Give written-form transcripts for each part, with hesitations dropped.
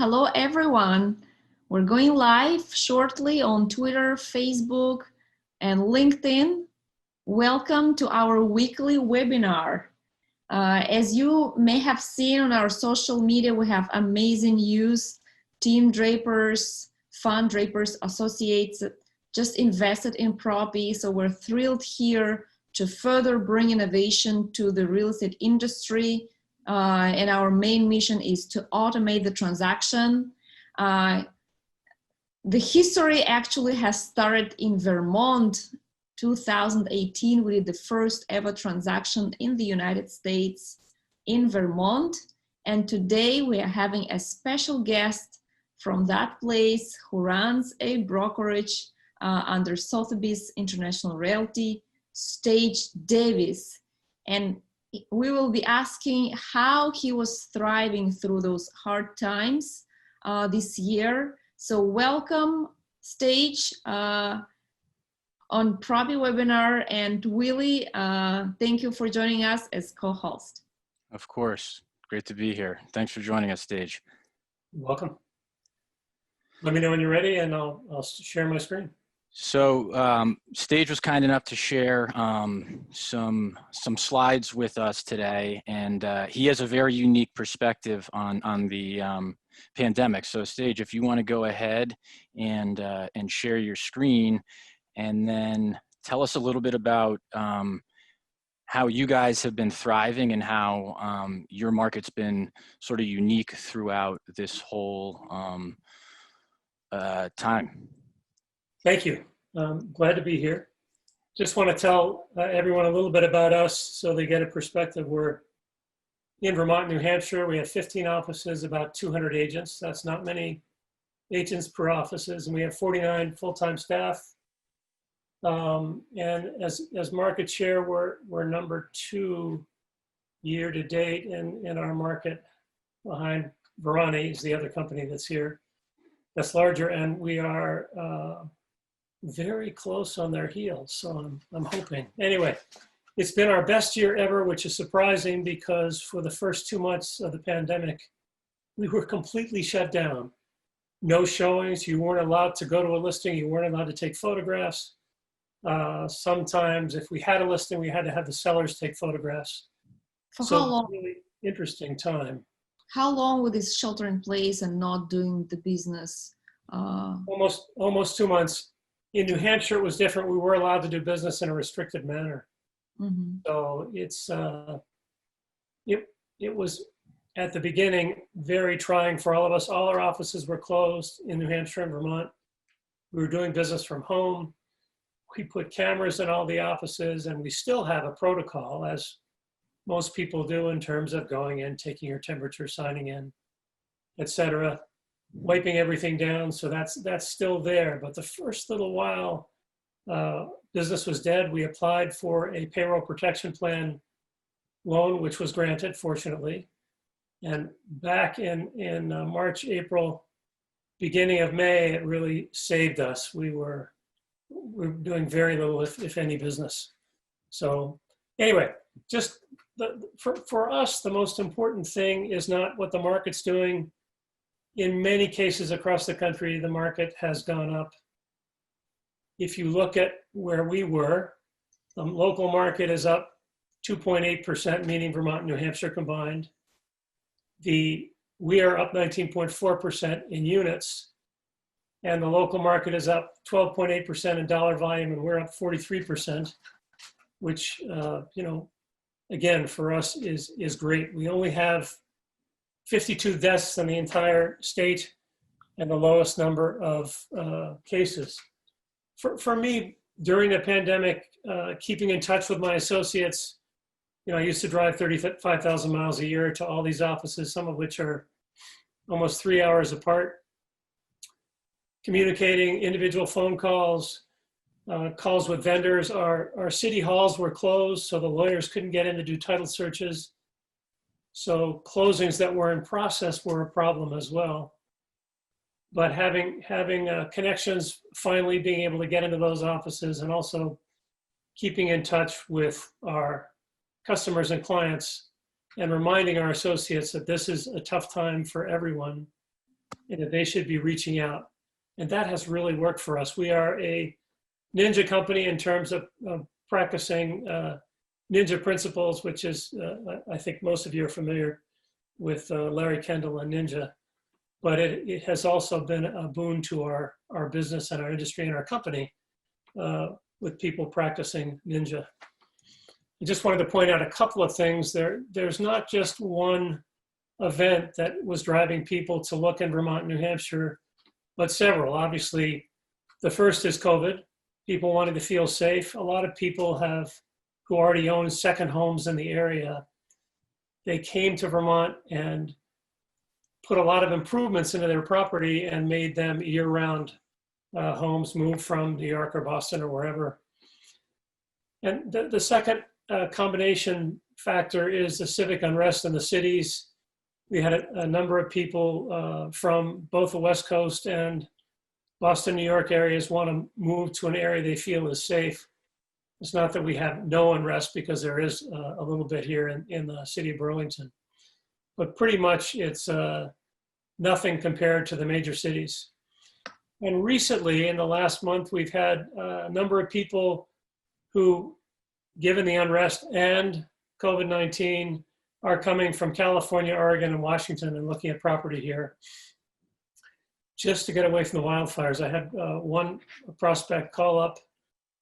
Hello, everyone. We're going live shortly on Twitter, Facebook, and LinkedIn. Welcome to our weekly webinar. As you may have seen on our social media, we have amazing news. Team Drapers, Fund Drapers Associates just invested in Propy, so we're thrilled here to further bring innovation to the real estate industry. And our main mission is to automate the transaction. The history actually has started in Vermont. 2018, we did the first ever transaction in the United States in Vermont. And today we are having a special guest from that place who runs a brokerage under Sothebys International Realty, Staige Davis. And we will be asking how he was thriving through those hard times this year. So welcome, Staige, on Propy webinar. And Willie, thank you for joining us as co-host. Of course, great to be here. Thanks for joining us, Staige. Welcome. Let me know when you're ready and I'll share my screen. So Staige was kind enough to share some slides with us today, and he has a very unique perspective on the pandemic. So Staige, if you want to go ahead and share your screen, and then tell us a little bit about how you guys have been thriving and how your market's been sort of unique throughout this whole time. Thank you. Glad to be here. Just want to tell everyone a little bit about us so they get a perspective. We're in Vermont, New Hampshire. We have 15 offices, about 200 agents. That's not many agents per offices. And we have 49 full-time staff. And as market share, we're number 2 year to date in our market, behind Verani is the other company that's here. That's larger, and we are very close on their heels, so I'm hoping. Anyway, it's been our best year ever, which is surprising because for the first 2 months of the pandemic, we were completely shut down. No showings, you weren't allowed to go to a listing, you weren't allowed to take photographs. Sometimes if we had a listing, we had to have the sellers take photographs. For so how long? Really interesting time. How long with this shelter in place and not doing the business? Almost 2 months. In New Hampshire, it was different. We were allowed to do business in a restricted manner. Mm-hmm. So it was at the beginning very trying for all of us. All our offices were closed in New Hampshire and Vermont. We were doing business from home. We put cameras in all the offices, and we still have a protocol, as most people do, in terms of going in, taking your temperature, signing in, etc., wiping everything down. So that's still there. But the first little while, business was dead. We applied for a payroll protection plan loan, which was granted, fortunately. And back in March, April, beginning of May, it really saved us. We're doing very little, if any, business. So anyway, just for us, the most important thing is not what the market's doing. In many cases across the country, the market has gone up. If you look at where we were, the local market is up 2.8%, meaning Vermont and New Hampshire combined. We are up 19.4% in units, and the local market is up 12.8% in dollar volume, and we're up 43%, which, again, for us is great. We only have 52 deaths in the entire state and the lowest number of cases. For me, during the pandemic, keeping in touch with my associates, I used to drive 35,000 miles a year to all these offices, some of which are almost 3 hours apart, communicating, individual phone calls, calls with vendors. Our city halls were closed, so the lawyers couldn't get in to do title searches. So closings that were in process were a problem as well. But having connections, finally being able to get into those offices, and also keeping in touch with our customers and clients, and reminding our associates that this is a tough time for everyone, and that they should be reaching out. And that has really worked for us. We are a ninja company in terms of practicing ninja principles, which is, I think most of you are familiar with Larry Kendall and Ninja, but it has also been a boon to our business and our industry and our company with people practicing Ninja. I just wanted to point out a couple of things. There's not just one event that was driving people to look in Vermont and New Hampshire, but several. Obviously, the first is COVID. People wanting to feel safe. A lot of people who already own second homes in the area, they came to Vermont and put a lot of improvements into their property and made them year-round homes, moved from New York or Boston or wherever. And the second combination factor is the civic unrest in the cities. We had a number of people from both the West Coast and Boston, New York areas want to move to an area they feel is safe. It's not that we have no unrest, because there is a little bit here in the city of Burlington, but pretty much it's nothing compared to the major cities. And recently, in the last month, we've had a number of people who, given the unrest and COVID-19, are coming from California, Oregon, and Washington and looking at property here just to get away from the wildfires. I had one prospect call up.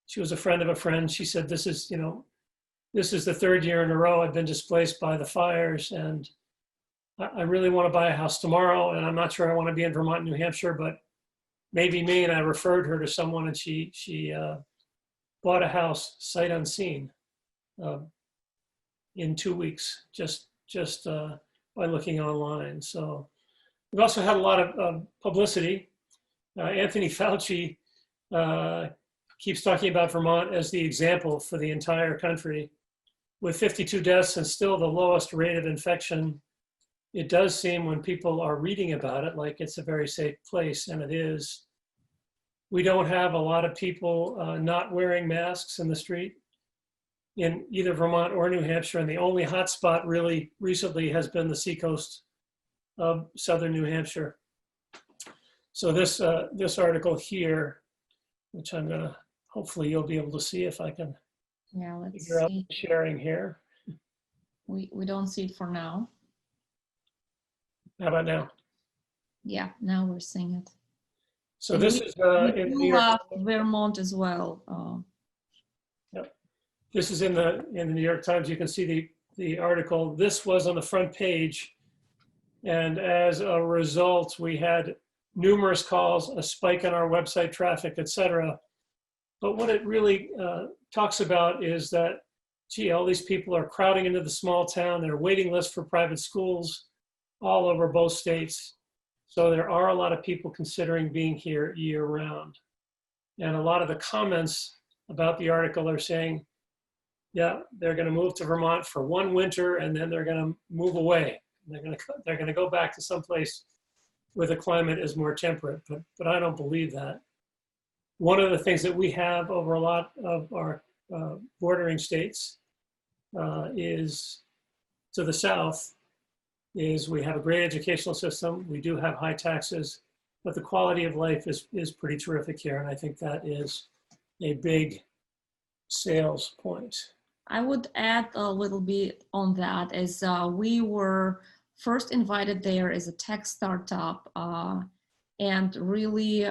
She was a friend of a friend. She said, this is the third year in a row I've been displaced by the fires, and I really want to buy a house tomorrow, and I'm not sure I want to be in Vermont, New Hampshire, but maybe me. And I referred her to someone, and she bought a house sight unseen in 2 weeks, just by looking online. So we've also had a lot of publicity. Anthony Fauci keeps talking about Vermont as the example for the entire country. With 52 deaths and still the lowest rate of infection, it does seem, when people are reading about it, like it's a very safe place, and it is. We don't have a lot of people not wearing masks in the street in either Vermont or New Hampshire, and the only hotspot really recently has been the seacoast of southern New Hampshire. So this article here, which I'm gonna, hopefully you'll be able to see if I can figure out sharing here. We don't see it for now. How about now? Yeah, now we're seeing it. So this is in New York. Vermont as well. Yep. This is in the New York Times. You can see the article. This was on the front page, and as a result, we had numerous calls, a spike in our website traffic, etc. But what it really talks about is that, gee, all these people are crowding into the small town. There are waiting lists for private schools all over both states. So there are a lot of people considering being here year round. And a lot of the comments about the article are saying, yeah, they're gonna move to Vermont for one winter and then they're gonna move away. They're gonna go back to someplace where the climate is more temperate, but I don't believe that. One of the things that we have over a lot of our bordering states is to the south, is we have a great educational system. We do have high taxes, but the quality of life is pretty terrific here. And I think that is a big sales point. I would add a little bit on that, as we were first invited there as a tech startup, and really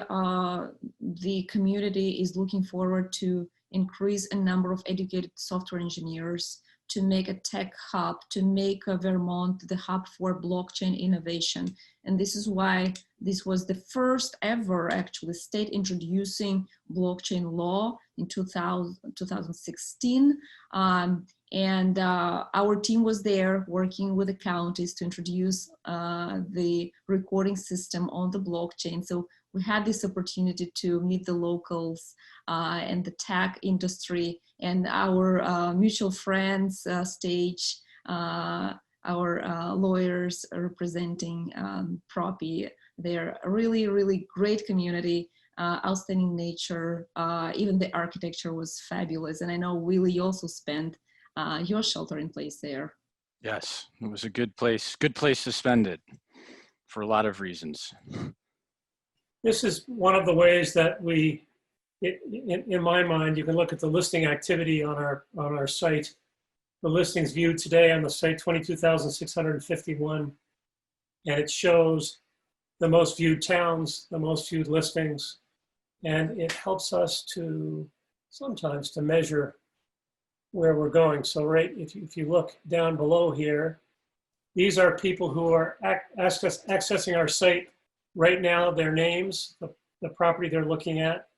the community is looking forward to increase a number of educated software engineers, to make a tech hub, to make Vermont the hub for blockchain innovation. And this is why this was the first ever actually state introducing blockchain law in 2016. And our team was there working with the counties to introduce the recording system on the blockchain. So we had this opportunity to meet the locals and the tech industry, and our mutual friends, Staige, our lawyers representing Propy. They're a really, really great community, outstanding nature. Even the architecture was fabulous. And I know, Willie, you also spent your shelter in place there. Yes, it was a good place to spend it, for a lot of reasons. This is one of the ways that in my mind, you can look at the listing activity on our site. The listings viewed today on the site, 22,651, and it shows the most viewed towns, the most viewed listings, and it helps us sometimes to measure where we're going. So right, if you look down below here, these are people who are accessing our site right now, their names, the property they're looking at.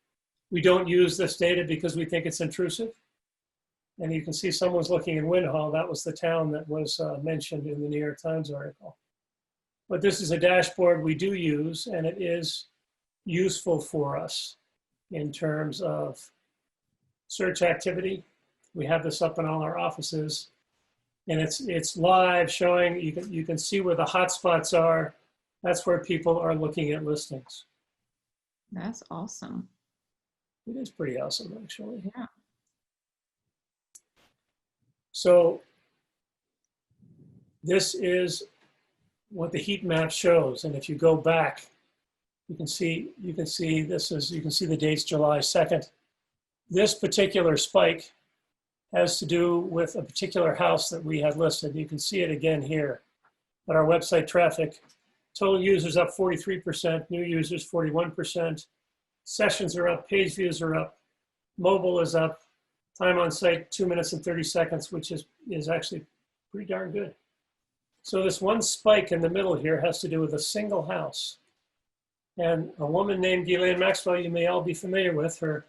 We don't use this data because we think it's intrusive. And you can see someone's looking in Windhall. That was the town that was mentioned in the New York Times article. But this is a dashboard we do use, and it is useful for us in terms of search activity. We have this up in all our offices, and it's live, showing, you can see where the hotspots are. That's where people are looking at listings. That's awesome. It is pretty awesome, actually. Yeah. So this is what the heat map shows, and if you go back, you can see the dates July 2nd. This particular spike has to do with a particular house that we had listed. You can see it again here. But our website traffic, total users up 43%, new users 41%, sessions are up, page views are up, mobile is up, time on site 2 minutes and 30 seconds, which is actually pretty darn good. So this one spike in the middle here has to do with a single house. And a woman named Ghislaine Maxwell, you may all be familiar with, her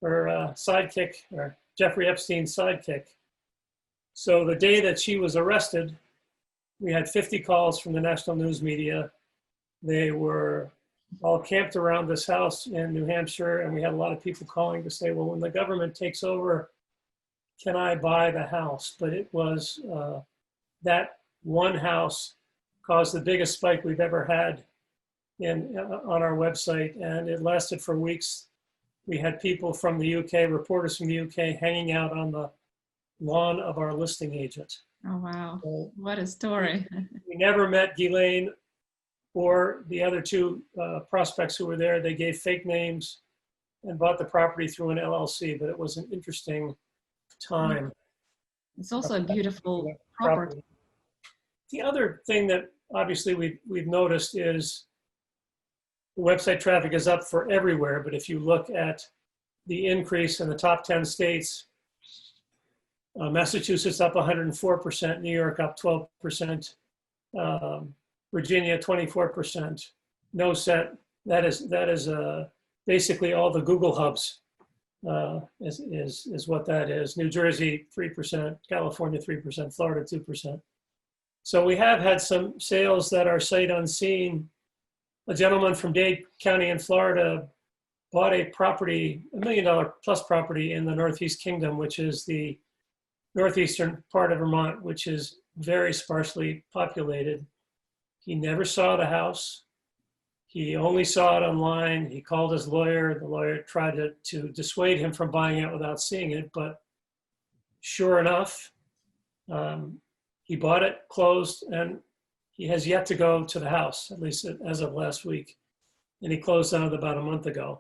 sidekick, or Jeffrey Epstein's sidekick. So the day that she was arrested, we had 50 calls from the national news media. They were all camped around this house in New Hampshire, and we had a lot of people calling to say, well, when the government takes over, can I buy the house? But it was that one house caused the biggest spike we've ever had on our website, and it lasted for weeks. We had people from the UK, reporters from the UK, hanging out on the lawn of our listing agent. Oh, wow. So, what a story. we never met Ghislaine or the other two prospects who were there. They gave fake names and bought the property through an LLC, but it was an interesting time. It's also a beautiful property. The other thing that obviously we've noticed is the website traffic is up for everywhere, but if you look at the increase in the top 10 states, Massachusetts up 104%, New York up 12%, Virginia 24%, no set. That is basically all the Google hubs is what that is. New Jersey 3%, California 3%, Florida 2%. So we have had some sales that are sight unseen. A gentleman from Dade County in Florida bought a property, $1 million plus property in the Northeast Kingdom, which is the northeastern part of Vermont, which is very sparsely populated. He never saw the house. He only saw it online. He called his lawyer. The lawyer tried to dissuade him from buying it without seeing it, but sure enough, he bought it, closed, and he has yet to go to the house, at least as of last week. And he closed on it about a month ago.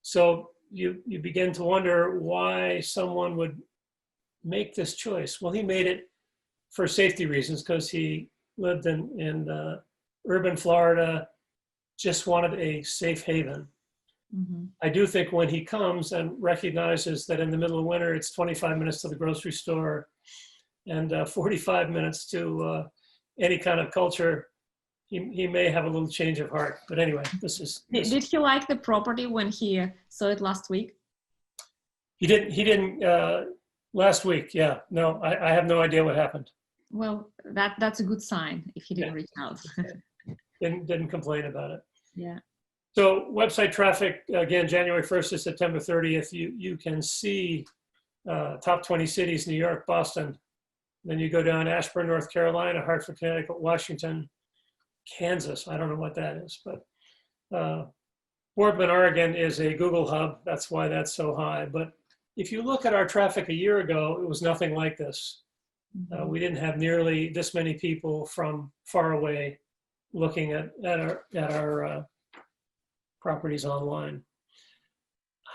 So you begin to wonder why someone would make this choice. Well, he made it for safety reasons because he lived in urban Florida, just wanted a safe haven. Mm-hmm. I do think when he comes and recognizes that in the middle of winter, it's 25 minutes to the grocery store and 45 minutes to any kind of culture, he may have a little change of heart. But anyway, Did he like the property when he saw it last week? He didn't last week. Yeah, no, I have no idea what happened. Well, that's a good sign if he didn't reach out. Didn't complain about it. Yeah. So website traffic, again, January 1st to September 30th, you can see top 20 cities, New York, Boston. Then you go down Ashburn, North Carolina, Hartford, Connecticut, Washington, Kansas. I don't know what that is, but Portland, Oregon is a Google hub. That's why that's so high. But if you look at our traffic a year ago, it was nothing like this. We didn't have nearly this many people from far away looking at our properties online.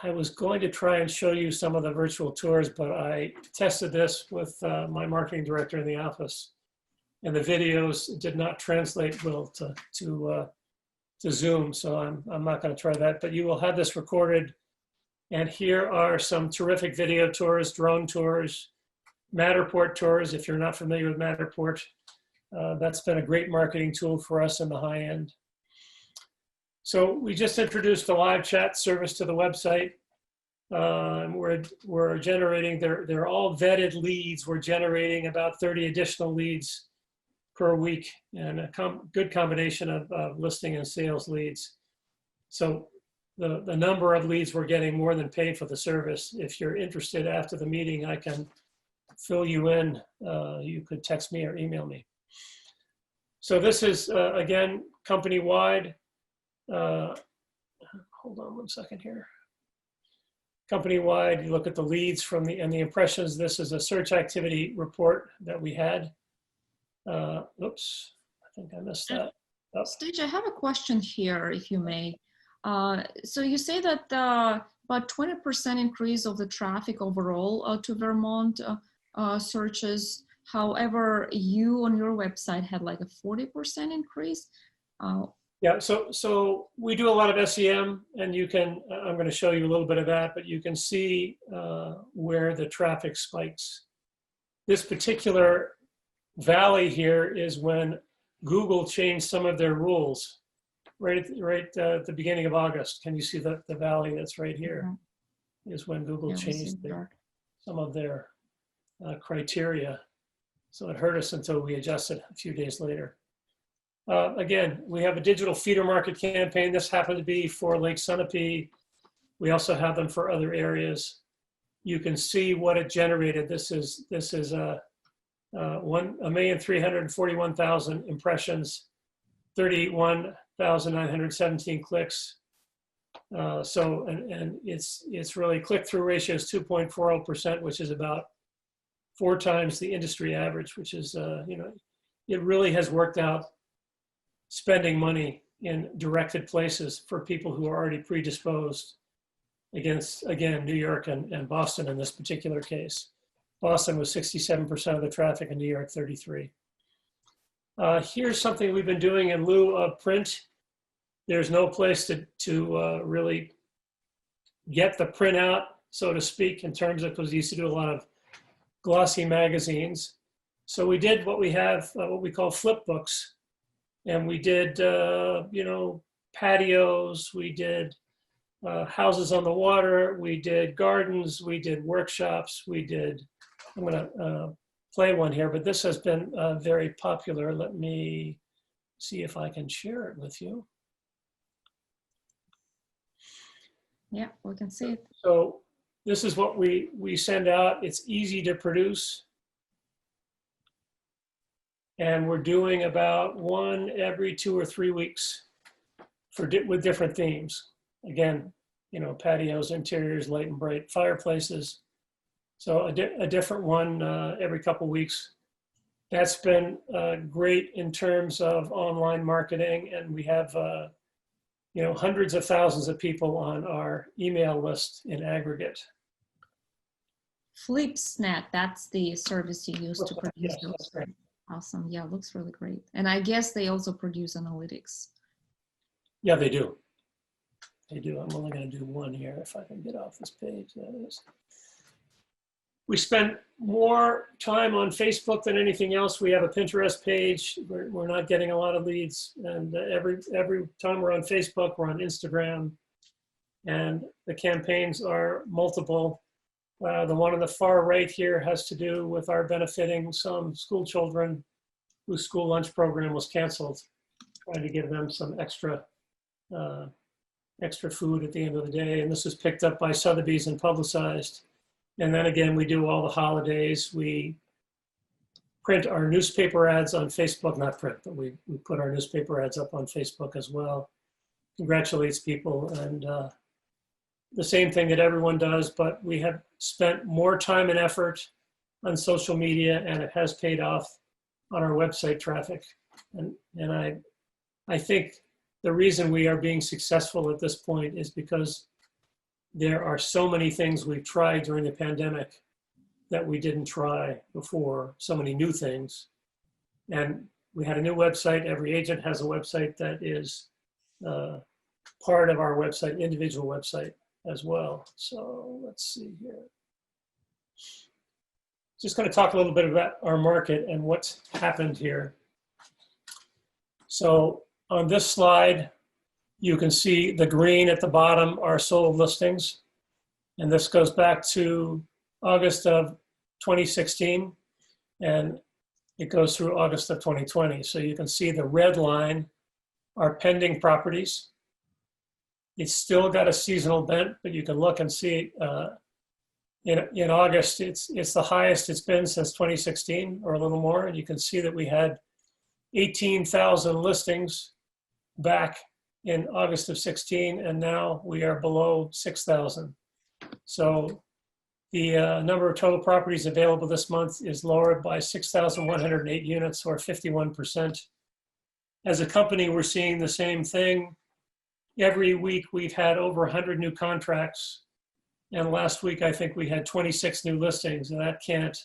I was going to try and show you some of the virtual tours, but I tested this with my marketing director in the office, and the videos did not translate well to Zoom, so I'm not going to try that. But you will have this recorded, and here are some terrific video tours, drone tours, Matterport tours. If you're not familiar with Matterport, that's been a great marketing tool for us in the high end. So we just introduced the LiveChat service to the website. We're generating, they're all vetted leads. We're generating about 30 additional leads per week, and a good combination of listing and sales leads. So the number of leads we're getting more than paid for the service. If you're interested after the meeting, I can fill you in. You could text me or email me. So this is, again, company-wide. Hold on one second here. Company-wide, you look at the leads and the impressions. This is a search activity report that we had. Oops, I think I missed that. Oh. Staige, I have a question here, if you may. So you say that about 20% increase of the traffic overall to Vermont searches. However, you on your website had like a 40% increase. Yeah, so we do a lot of SEM, and you can, I'm going to show you a little bit of that, but you can see where the traffic spikes. This particular valley here is when Google changed some of their rules right at the beginning of August. Can you see the valley that's right here? Mm-hmm. Is when Google changed some of their criteria. So it hurt us until we adjusted a few days later. Again, we have a digital feeder market campaign. This happened to be for Lake Sotheby. We also have them for other areas. You can see what it generated. This is 1,341,000 impressions, 31,917 clicks. And it's really click-through ratio is 2.40%, which is about 4 times the industry average, which is it really has worked out. Spending money in directed places for people who are already predisposed against, again, New York and Boston in this particular case. Boston was 67% of the traffic, and New York 33%. Here's something we've been doing in lieu of print. There's no place to really get the print out, so to speak, in terms of, because we used to do a lot of glossy magazines. So we did what we have, what we call flip books. And we did, patios, we did houses on the water, we did gardens, we did workshops, we did, I'm gonna play one here, but this has been very popular. Let me see if I can share it with you. Yeah, we can see it. So this is what we send out. It's easy to produce. And we're doing about one every 2 or 3 weeks with different themes. Again, patios, interiors, light and bright, fireplaces. So a different one every couple weeks. That's been great in terms of online marketing, and we have hundreds of thousands of people on our email list in aggregate. FlipSnet, that's the service you use to produce yes, those. That's right. Awesome. Yeah, it looks really great. And I guess they also produce analytics. Yeah, they do. They do. I'm only going to do one here if I can get off this page. That is. We spend more time on Facebook than anything else. We have a Pinterest page. We're not getting a lot of leads. And every time we're on Facebook, we're on Instagram. And the campaigns are multiple. The one on the far right here has to do with our benefiting some school children whose school lunch program was canceled, trying to give them some extra food at the end of the day. And this was picked up by Sothebys and publicized. And then again, we do all the holidays. We print our newspaper ads on Facebook, not print, but we put our newspaper ads up on Facebook as well. Congratulates people, and the same thing that everyone does, but we have spent more time and effort on social media, and it has paid off on our website traffic. And I I think the reason we are being successful at this point is because there are so many things we've tried during the pandemic that we didn't try before, so many new things. And we had a new website. Every agent has a website that is part of our website, individual website as well. So let's see here. Just going to talk a little bit about our market and what's happened here. So on this slide, you can see the green at the bottom are sold listings. And this goes back to August of 2016, and it goes through August of 2020. So you can see the red line are pending properties. It's still got a seasonal bent, but you can look and see in August, it's the highest it's been since 2016 or a little more. And you can see that we had 18,000 listings back in August of 16, and now we are below 6,000. So the number of total properties available this month is lowered by 6,108 units, or 51%. As a company, we're seeing the same thing. Every week we've had over 100 new contracts. And last week, I think we had 26 new listings, and that can't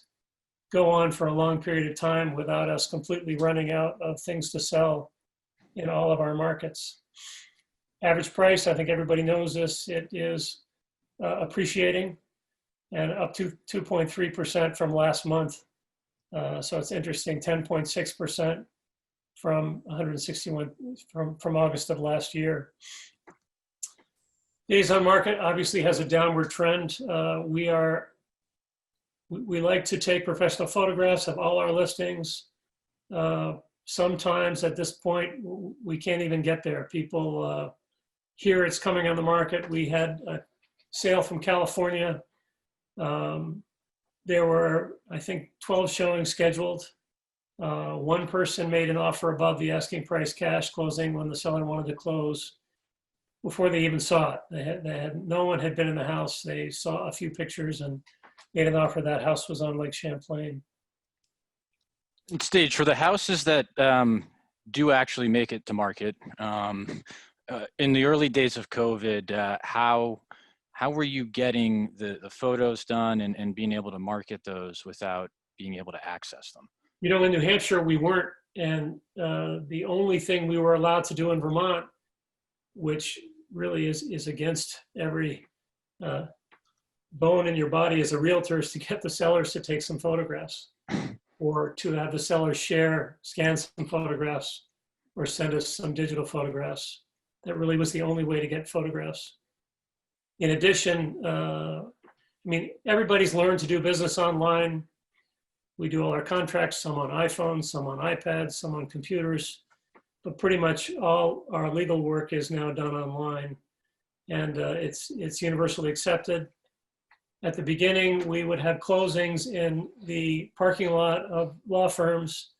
go on for a long period of time without us completely running out of things to sell in all of our markets. Average price, I think everybody knows this, it is appreciating and up to 2.3% from last month. So it's interesting, 10.6% from 161 from August of last year. Days on market obviously has a downward trend. We like to take professional photographs of all our listings. Sometimes at this point, we can't even get there. People hear it's coming on the market. We had a sale from California. There were, I think, 12 showings scheduled. One person made an offer above the asking price cash closing when the seller wanted to close before they even saw it. No one had been in the house. They saw a few pictures and made an offer. That house was on Lake Champlain. Staige, for the houses that do actually make it to market, in the early days of COVID, how were you getting the photos done and being able to market those without being able to access them? You know, in New Hampshire, we weren't. And the only thing we were allowed to do in Vermont, which really is against every bone in your body as a realtor, is to get the sellers to take some photographs, or to have the sellers scan some photographs, or send us some digital photographs. That really was the only way to get photographs. In addition, I mean, everybody's learned to do business online. We do all our contracts, some on iPhones, some on iPads, some on computers, but pretty much all our legal work is now done online, and it's universally accepted. At the beginning, we would have closings in the parking lot of law firms,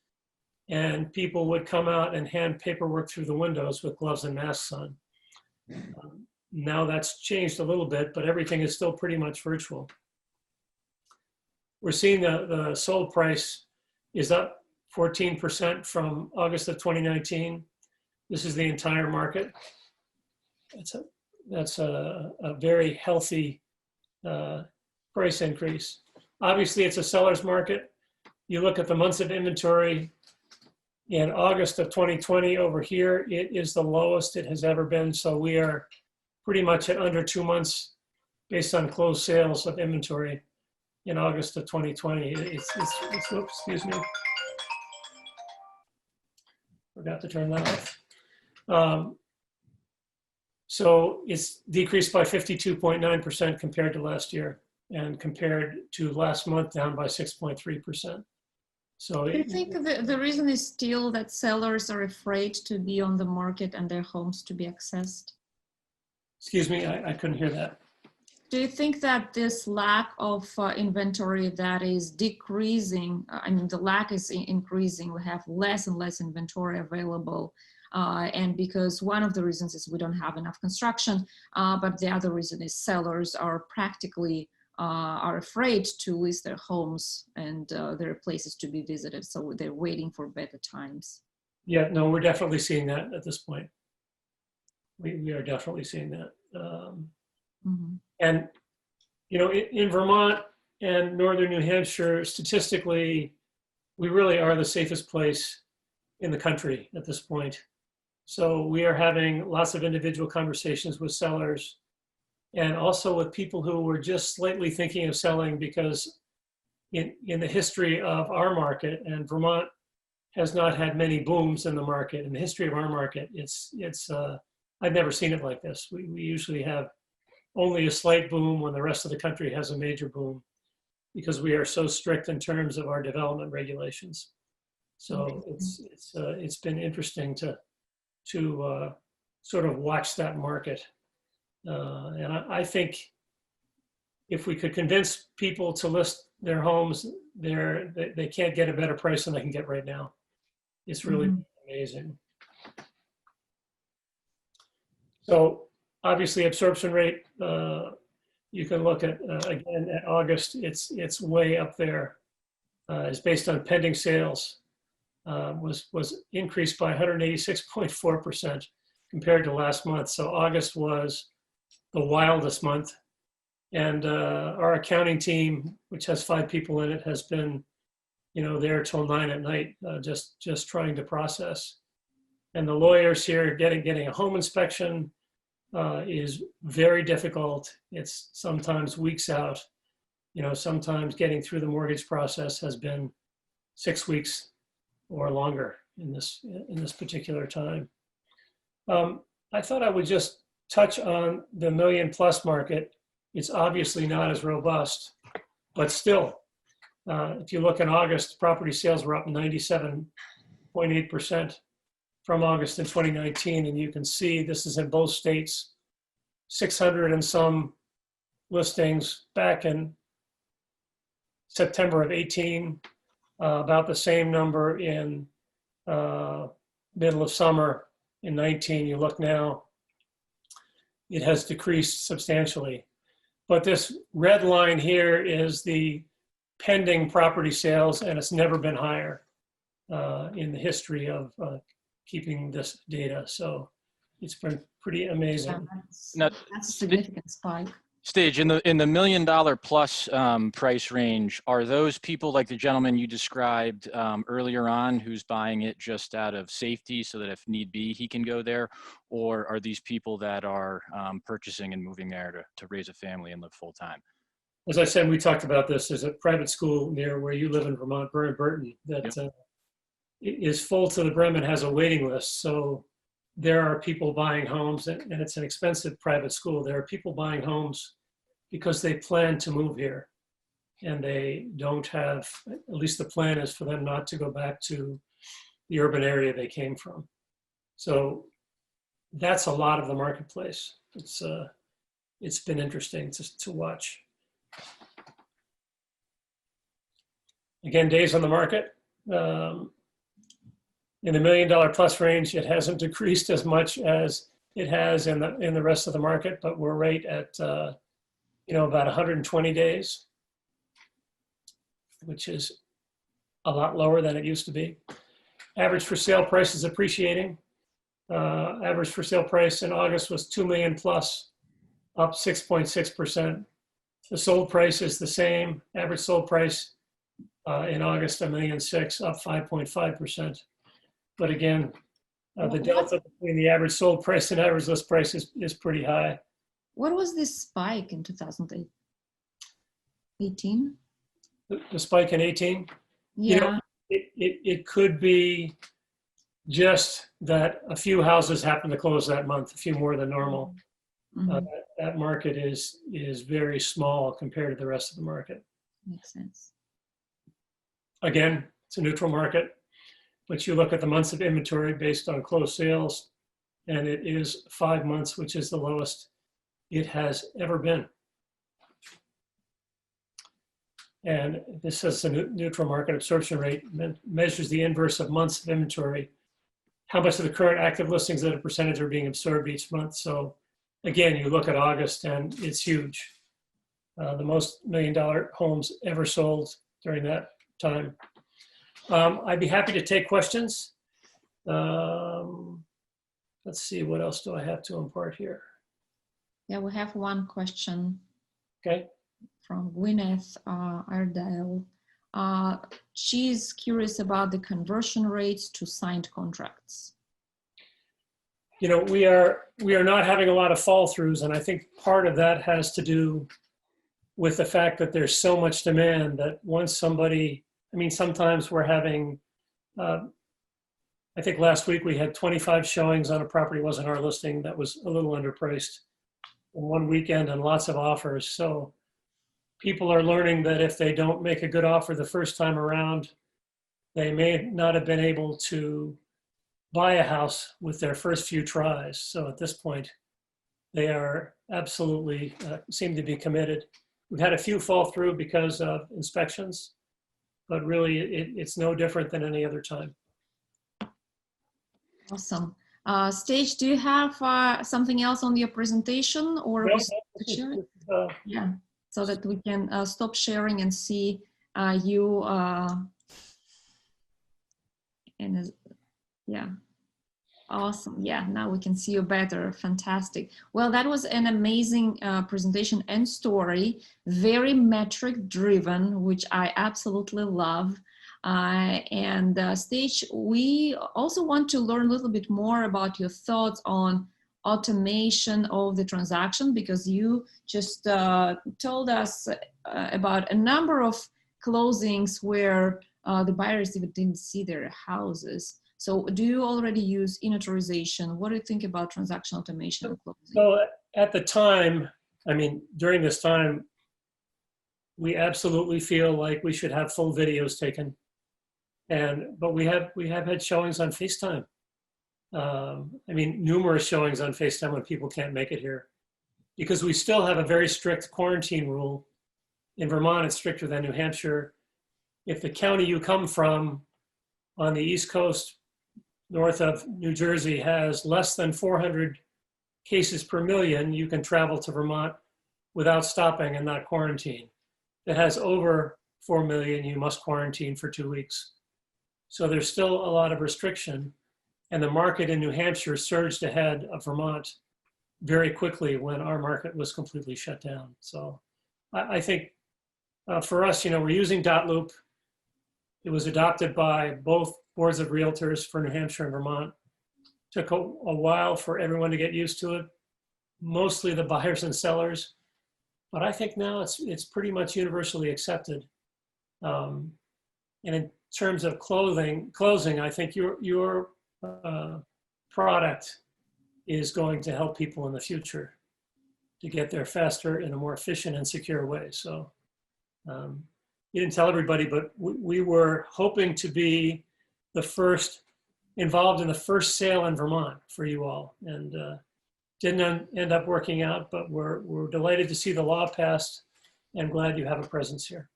and people would come out and hand paperwork through the windows with gloves and masks on. Now that's changed a little bit, but everything is still pretty much virtual. We're seeing the sold price is up 14% from August of 2019. This is the entire market. That's a very healthy price increase. Obviously, it's a seller's market. You look at the months of inventory in August of 2020 over here, it is the lowest it has ever been. So we are pretty much at under 2 months based on closed sales of inventory in August of 2020. It's oops, excuse me. Forgot to turn that off. So it's decreased by 52.9% compared to last year, and compared to last month, down by 6.3%. So do you think the reason is still that sellers are afraid to be on the market and their homes to be accessed? Excuse me, I couldn't hear that. Do you think that this lack of inventory that is decreasing, I mean, the lack is increasing, we have less and less inventory available, and because one of the reasons is we don't have enough construction, but the other reason is sellers are practically are afraid to list their homes and their places to be visited, so they're waiting for better times. Yeah, no, we're definitely seeing that at this point. We are definitely seeing that. And, you know, in Vermont and northern New Hampshire, statistically, we really are the safest place in the country at this point. So we are having lots of individual conversations with sellers and also with people who were just slightly thinking of selling, because in the history of our market, and Vermont has not had many booms in the market. In the history of our market, I've never seen it like this. We usually have only a slight boom when the rest of the country has a major boom, because we are so strict in terms of our development regulations. So it's been interesting to sort of watch that market. And I think if we could convince people to list their homes, they can't get a better price than they can get right now. It's really amazing. So obviously absorption rate, you can look at, again, at August, it's way up there. It's based on pending sales, was increased by 186.4% compared to last month. So August was the wildest month. And our accounting team, which has 5 people in it, has been, you know, there till 9 at night, just trying to process. And the lawyers here getting a home inspection is very difficult. It's sometimes weeks out. You know, sometimes getting through the mortgage process has been 6 weeks or longer in this particular time. I thought I would just touch on the $1 million+ market. It's obviously not as robust, but still, if you look in August, property sales were up 97.8% from August in 2019. And you can see this is in both states, 600 and some listings back in September of 18, about the same number in middle of summer in 19. You look now, it has decreased substantially. But this red line here is the pending property sales, and it's never been higher in the history of keeping this data. So it's been pretty amazing. Yeah, that's a significant spike. Staige, in the $1 million+ price range, are those people like the gentleman you described earlier on, who's buying it just out of safety so that if need be, he can go there? Or are these people that are purchasing and moving there to raise a family and live full time? As I said, we talked about this. There's a private school near where you live in Vermont, Burton, that is full to the brim and has a waiting list. So there are people buying homes, and it's an expensive private school. There are people buying homes because they plan to move here, and they don't have, at least the plan is for them not to go back to the urban area they came from. So that's a lot of the marketplace. It's been interesting to watch. Again, days on the market. In the $1 million+ range, it hasn't decreased as much as it has in the rest of the market, but we're right at about 120 days, which is a lot lower than it used to be. Average for sale price is appreciating. Average for sale price in August was $2 million+, up 6.6%. The sold price is the same. Average sold price in August, $1.6 million, up 5.5%. But again, the delta between the average sold price and average list price is pretty high. What was this spike in 2018? The spike in 18? Yeah. You know, it could be just that a few houses happened to close that month, a few more than normal. That market is very small compared to the rest of the market. Makes sense. Again, it's a neutral market, but you look at the months of inventory based on closed sales, and it is 5 months, which is the lowest it has ever been. And this says a neutral market absorption rate measures the inverse of months of inventory. How much of the current active listings that a percentage are being absorbed each month? So again, you look at August and it's huge. The most $1 million homes ever sold during that time. I'd be happy to take questions. Let's see, what else do I have to impart here? Yeah, we have one question. Okay. From Gwyneth Ardale. She's curious about the conversion rates to signed contracts. You know, we are not having a lot of fall throughs, and I think part of that has to do with the fact that there's so much demand that once somebody, I mean, sometimes we're having, I think last week we had 25 showings on a property, wasn't our listing, that was a little underpriced in one weekend and lots of offers. So people are learning that if they don't make a good offer the first time around, they may not have been able to buy a house with their first few tries. So at this point, they are absolutely seem to be committed. We've had a few fall through because of inspections, but really it's no different than any other time. Awesome. Staige, do you have something else on your presentation, or No, we share it? Yeah, so that we can stop sharing and see you. Yeah. Awesome. Yeah, now we can see you better. Fantastic. Well, that was an amazing presentation and story, very metric driven, which I absolutely love. And Staige, we also want to learn a little bit more about your thoughts on automation of the transaction, because you just told us about a number of closings where the buyers even didn't see their houses. So do you already use e-notarization? What do you think about transaction automation and closing? So at the time, I mean, during this time, we absolutely feel like we should have full videos taken. But we have had showings on FaceTime. I mean, numerous showings on FaceTime when people can't make it here, because we still have a very strict quarantine rule. In Vermont, it's stricter than New Hampshire. If the county you come from on the East Coast, north of New Jersey, has less than 400 cases per million, you can travel to Vermont without stopping and not quarantine. If it has over 4 million, you must quarantine for 2 weeks. So there's still a lot of restriction. And the market in New Hampshire surged ahead of Vermont very quickly when our market was completely shut down. So I think for us, you know, we're using .loop. It was adopted by both boards of realtors for New Hampshire and Vermont. Took a while for everyone to get used to it, mostly the buyers and sellers. But I think now it's pretty much universally accepted. And in terms of closing, I think your product is going to help people in the future to get there faster in a more efficient and secure way. So you didn't tell everybody, but we were hoping to be the first involved in the first sale in Vermont for you all, and didn't end up working out, but we're delighted to see the law passed and glad you have a presence here.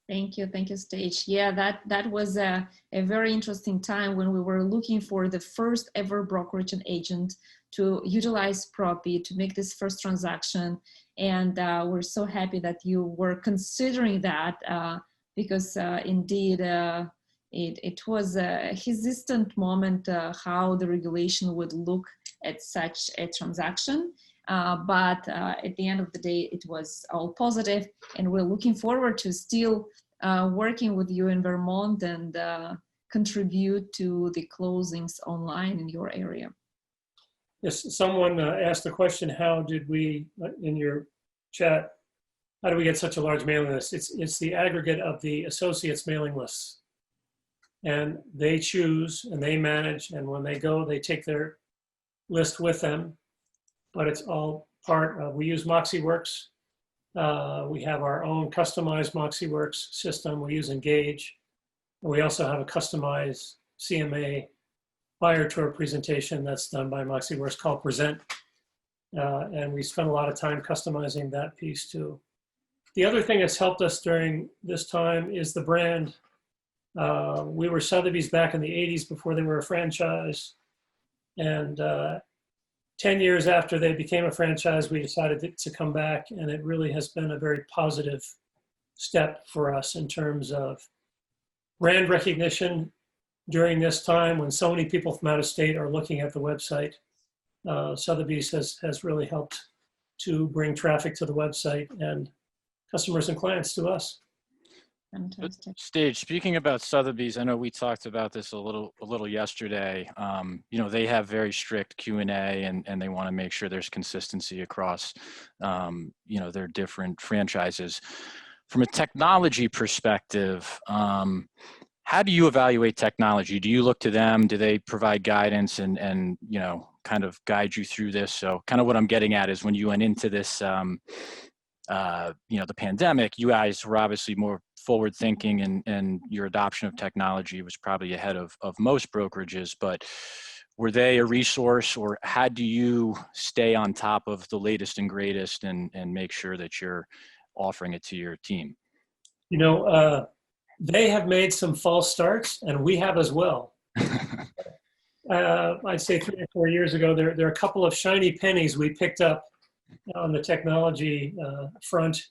Thank you, Staige. Yeah, that was a very interesting time when we were looking for the first ever brokerage and agent to utilize Propy to make this first transaction. And we're so happy that you were considering that because indeed it was a hesitant moment how the regulation would look at such a transaction. But at the end of the day, it was all positive, and we're looking forward to still working with you in Vermont and contribute to the closings online in your area. Yes, someone asked the question, how did we, in your chat, how do we get such a large mailing list? It's the aggregate of the associates' mailing lists. And they choose and they manage, and when they go, they take their list with them. But it's all part of, we use MoxieWorks. We have our own customized MoxieWorks system. We use Engage. And we also have a customized CMA buyer tour presentation that's done by MoxieWorks called Present. And we spent a lot of time customizing that piece too. The other thing that's helped us during this time is the brand. We were Sothebys back in the 80s before they were a franchise. And 10 years after they became a franchise, we decided to come back, and it really has been a very positive step for us in terms of brand recognition, during this time when so many people from out of state are looking at the website, Sothebys has really helped to bring traffic to the website and customers and clients to us. Fantastic. Staige, speaking about Sotheby's, I know we talked about this a little yesterday. You know, they have very strict Q&A and they want to make sure there's consistency across, you know, their different franchises. From a technology perspective, how do you evaluate technology? Do you look to them? Do they provide guidance and you know, kind of guide you through this? So kind of what I'm getting at is when you went into this, you know, the pandemic, you guys were obviously more forward thinking and your adoption of technology was probably ahead of most brokerages, but were they a resource, or how do you stay on top of the latest and greatest and make sure that you're offering it to your team? You know, they have made some false starts, and we have as well. I'd say 3 or 4 years ago, there are a couple of shiny pennies we picked up on the technology front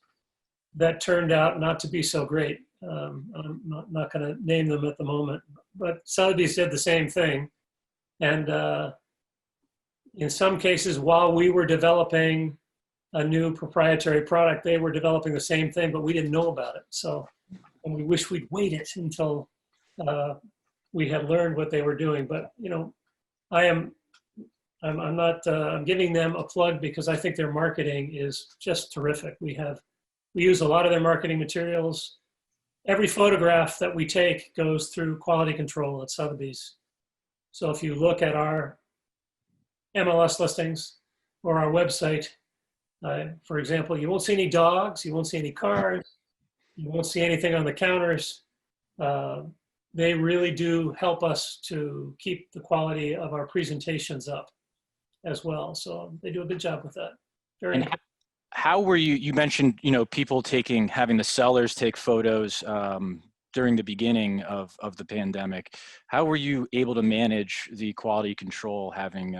that turned out not to be so great. I'm not going to name them at the moment, but Sothebys did the same thing. And in some cases, while we were developing a new proprietary product, they were developing the same thing, but we didn't know about it. So, and we wish we'd waited until we had learned what they were doing. But, you know, I'm giving them a plug because I think their marketing is just terrific. We use a lot of their marketing materials. Every photograph that we take goes through quality control at Sotheby's. So if you look at our MLS listings or our website, for example, you won't see any dogs, you won't see any cars, you won't see anything on the counters. They really do help us to keep the quality of our presentations up as well. So they do a good job with that. Very good. How were you mentioned, you know, people having the sellers take photos during the beginning of the pandemic. How were you able to manage the quality control having?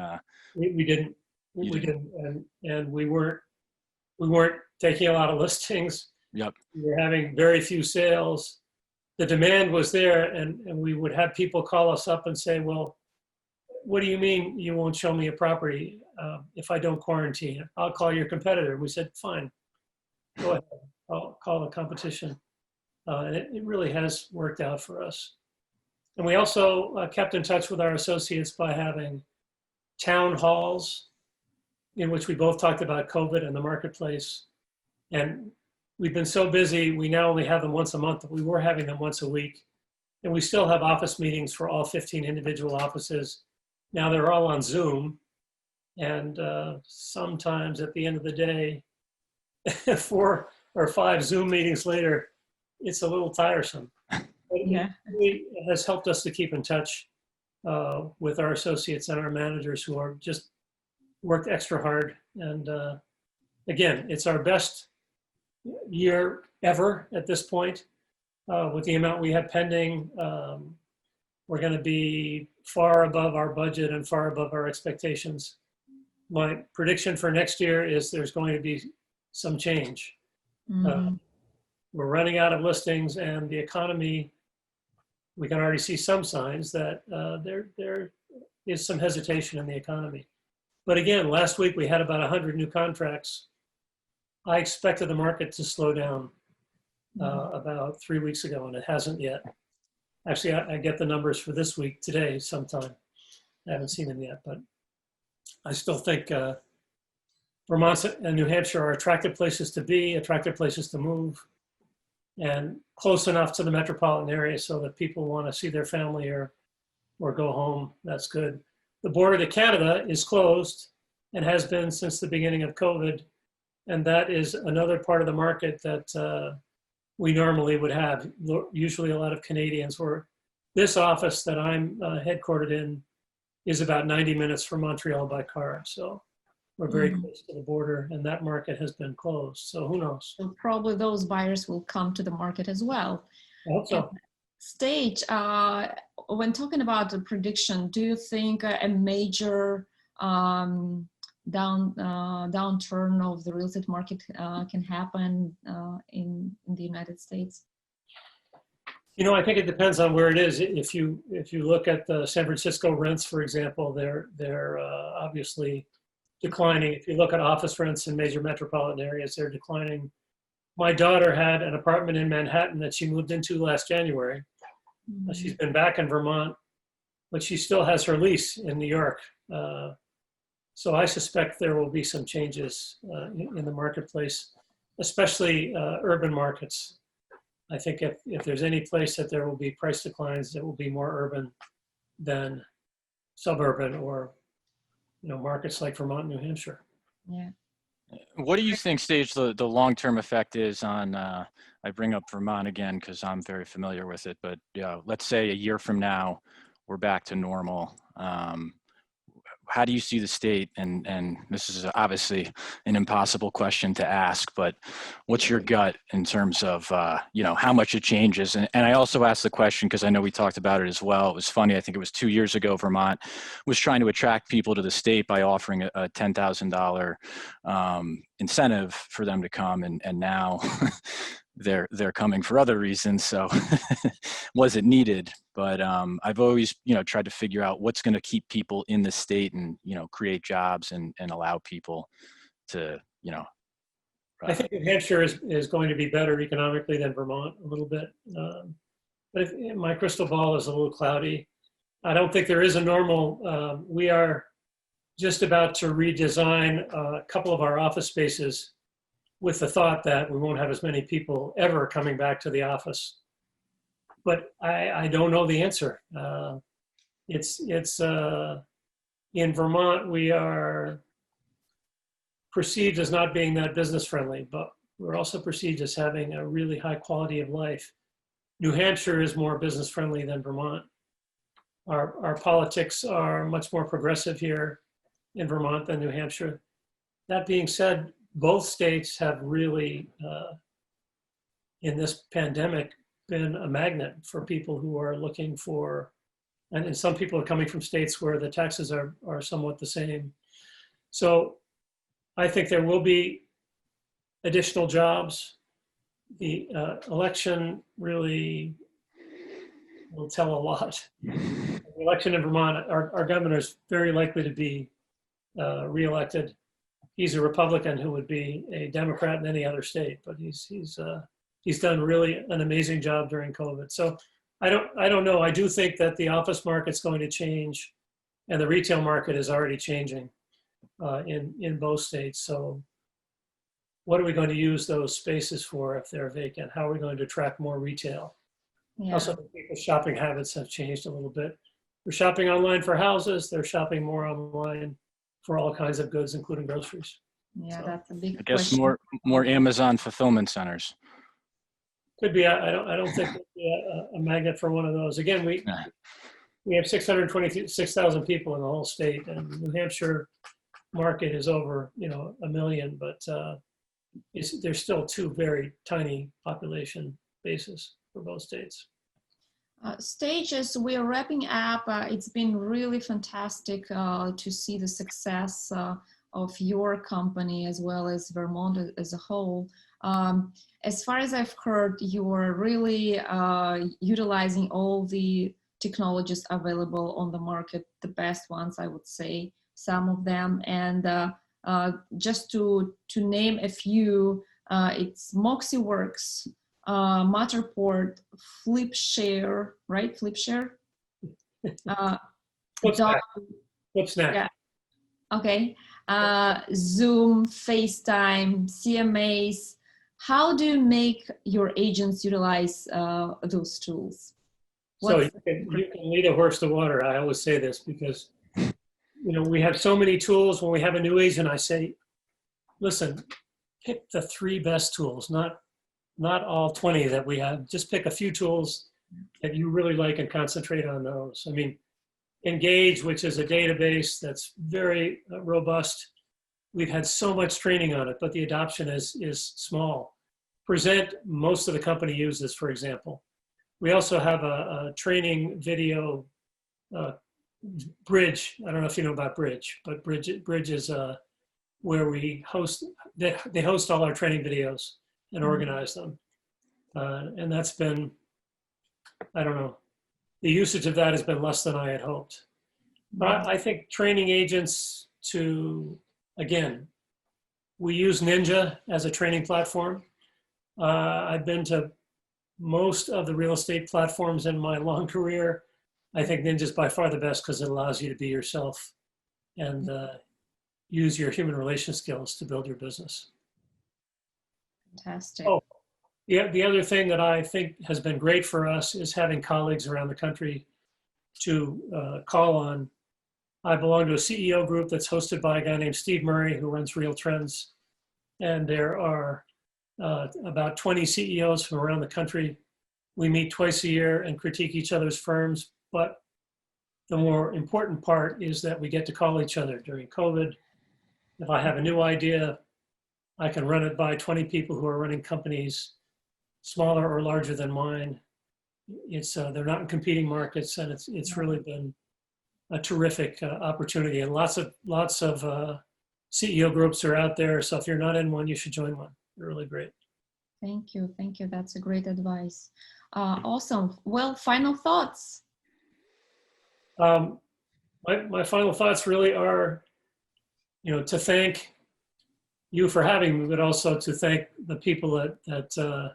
We didn't, and we weren't taking a lot of listings. Yep. We were having very few sales. The demand was there, and we would have people call us up and say, well, what do you mean you won't show me a property if I don't quarantine? I'll call your competitor. We said, fine, go ahead. I'll call the competition. And it really has worked out for us. And we also kept in touch with our associates by having town halls in which we both talked about COVID and the marketplace. And we've been so busy, we now only have them once a month, but we were having them once a week. And we still have office meetings for all 15 individual offices. Now they're all on Zoom, and sometimes at the end of the day, 4 or 5 Zoom meetings later, it's a little tiresome. Yeah. It has helped us to keep in touch with our associates and our managers who are just worked extra hard. And again, it's our best year ever at this point with the amount we have pending. We're going to be far above our budget and far above our expectations. My prediction for next year is there's going to be some change. Mm-hmm. We're running out of listings, and the economy, we can already see some signs that there is some hesitation in the economy. But again, last week we had about 100 new contracts. I expected the market to slow down about 3 weeks ago, and it hasn't yet. Actually, I get the numbers for this week today sometime. I haven't seen them yet, but I still think Vermont and New Hampshire are attractive places to be, attractive places to move, and close enough to the metropolitan area so that people want to see their family or go home. That's good. The border to Canada is closed and has been since the beginning of COVID. And that is another part of the market that we normally would have. Usually a lot of Canadians were. This office that I'm headquartered in is about 90 minutes from Montreal by car. So we're very close to the border, and that market has been closed. So who knows? So probably those buyers will come to the market as well. I hope so. Staige, when talking about the prediction, do you think a major downturn of the real estate market can happen in the United States? You know, I think it depends on where it is. If you look at the San Francisco rents, for example, they're obviously declining. If you look at office rents in major metropolitan areas, they're declining. My daughter had an apartment in Manhattan that she moved into last January. She's been back in Vermont, but she still has her lease in New York. So I suspect there will be some changes in the marketplace, especially urban markets. I think if there's any place that there will be price declines, it will be more urban than suburban or, you know, markets like Vermont, New Hampshire. Yeah. What do you think, Staige, the long-term effect is on, I bring up Vermont again because I'm very familiar with it, but let's say a year from now, we're back to normal. How do you see the state? And this is obviously an impossible question to ask, but what's your gut in terms of, you know, how much it changes? And I also asked the question because I know we talked about it as well. It was funny. I think it was 2 years ago, Vermont was trying to attract people to the state by offering a $10,000 incentive for them to come. And now they're coming for other reasons. So was it needed? But I've always, you know, tried to figure out what's going to keep people in the state and, you know, create jobs and allow people to, you know. I think New Hampshire is going to be better economically than Vermont a little bit. But my crystal ball is a little cloudy. I don't think there is a normal, we are just about to redesign a couple of our office spaces with the thought that we won't have as many people ever coming back to the office. But I don't know the answer. It's in Vermont, we are perceived as not being that business friendly, but we're also perceived as having a really high quality of life. New Hampshire is more business friendly than Vermont. Our politics are much more progressive here in Vermont than New Hampshire. That being said, both states have really, in this pandemic, been a magnet for people who are looking for, and some people are coming from states where the taxes are somewhat the same. So I think there will be additional jobs. The election really will tell a lot. The election in Vermont, our governor is very likely to be reelected. He's a Republican who would be a Democrat in any other state, but he's done really an amazing job during COVID. So I don't know. I do think that the office market's going to change, and the retail market is already changing in both states. So what are we going to use those spaces for if they're vacant? How are we going to attract more retail? Yeah. Also, people's shopping habits have changed a little bit. They're shopping online for houses. They're shopping more online for all kinds of goods, including groceries. Yeah, So, that's a big I guess question. more Amazon fulfillment centers. could be. I don't think there'd be a magnet for one of those. Again, we have 626,000 people in the whole state, and New Hampshire market is over 1 million, but there's still two very tiny population bases for both states. Staige, as we're wrapping up, it's been really fantastic to see the success of your company as well as Vermont as a whole. As far as I've heard, you are really utilizing all the technologies available on the market, the best ones, I would say, some of them. And just to name a few, it's MoxieWorks, Matterport, FlipShare, right? FlipShare. Flipsnack. Yeah. Okay. Zoom, FaceTime, CMAs. How do you make your agents utilize those tools? So you can lead a horse to water. I always say this because we have so many tools. When we have a new agent, I say, listen, pick the 3 best tools, not all 20 that we have. Just pick a few tools that you really like and concentrate on those. I mean, Engage, which is a database that's very robust. We've had so much training on it, but the adoption is small. Present, most of the company uses, for example. We also have a training video Bridge. I don't know if you know about Bridge, but Bridge is where we host, they host all our training videos and organize them. And that's been I don't know, the usage of that has been less than I had hoped. But I think training agents to, again, we use Ninja as a training platform. I've been to most of the real estate platforms in my long career. I think Ninja is by far the best because it allows you to be yourself and use your human relation skills to build your business. Fantastic. Oh, yeah, the other thing that I think has been great for us is having colleagues around the country to call on. I belong to a CEO group that's hosted by a guy named Steve Murray, who runs Real Trends. And there are about 20 CEOs from around the country. We meet twice a year and critique each other's firms. But the more important part is that we get to call each other during COVID. If I have a new idea, I can run it by 20 people who are running companies smaller or larger than mine. It's they're not in competing markets, and it's really been a terrific opportunity. And lots of CEO groups are out there. So if you're not in one, you should join one. They're really great. Thank you. Thank you. That's a great advice. Awesome. Well, final thoughts. My final thoughts really are, to thank you for having me, but also to thank the people that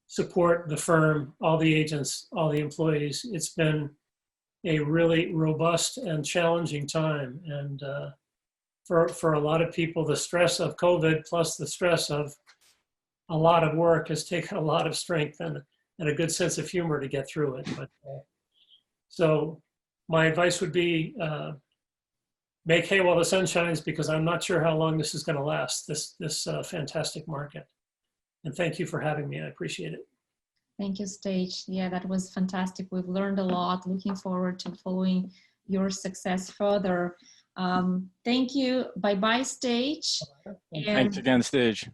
support the firm, all the agents, all the employees. It's been a really robust and challenging time. And for a lot of people, the stress of COVID plus the stress of a lot of work has taken a lot of strength and a good sense of humor to get through it. But so my advice would be make hay while the sun shines, because I'm not sure how long this is going to last, this fantastic market. And thank you for having me. I appreciate it. Thank you, Staige. Yeah, that was fantastic. We've learned a lot. Looking forward to following your success further. Thank you. Bye-bye, Staige. Thanks again, Staige.